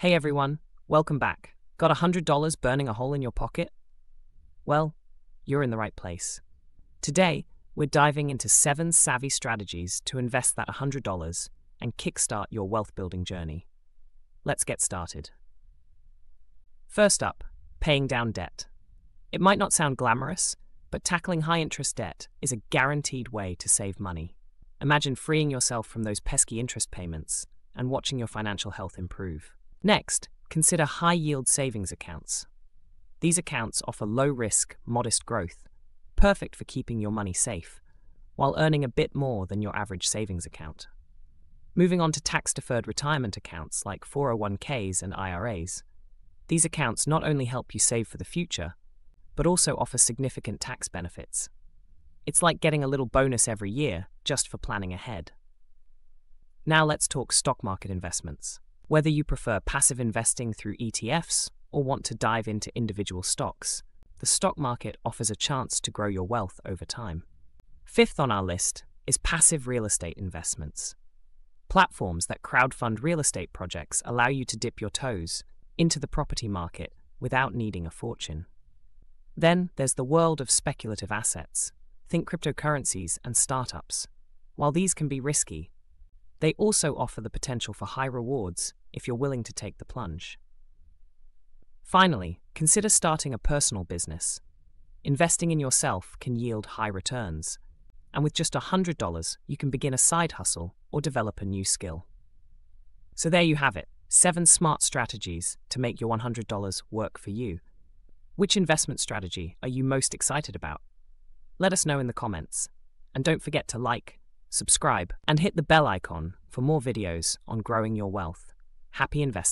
Hey everyone, welcome back. Got $100 burning a hole in your pocket? Well, you're in the right place. Today, we're diving into 7 savvy strategies to invest that $100 and kickstart your wealth building journey. Let's get started. First up, paying down debt. It might not sound glamorous, but tackling high interest debt is a guaranteed way to save money. Imagine freeing yourself from those pesky interest payments and watching your financial health improve. Next, consider high-yield savings accounts. These accounts offer low-risk, modest growth, perfect for keeping your money safe, while earning a bit more than your average savings account. Moving on to tax-deferred retirement accounts like 401ks and IRAs, these accounts not only help you save for the future, but also offer significant tax benefits. It's like getting a little bonus every year just for planning ahead. Now let's talk stock market investments. Whether you prefer passive investing through ETFs or want to dive into individual stocks, the stock market offers a chance to grow your wealth over time. Fifth on our list is passive real estate investments. Platforms that crowdfund real estate projects allow you to dip your toes into the property market without needing a fortune. Then there's the world of speculative assets. Think cryptocurrencies and startups. While these can be risky, they also offer the potential for high rewards if you're willing to take the plunge. Finally, consider starting a personal business. Investing in yourself can yield high returns, and with just $100, you can begin a side hustle or develop a new skill. So there you have it, 7 smart strategies to make your $100 work for you. Which investment strategy are you most excited about? Let us know in the comments. And don't forget to like, subscribe, and hit the bell icon for more videos on growing your wealth. Happy investing!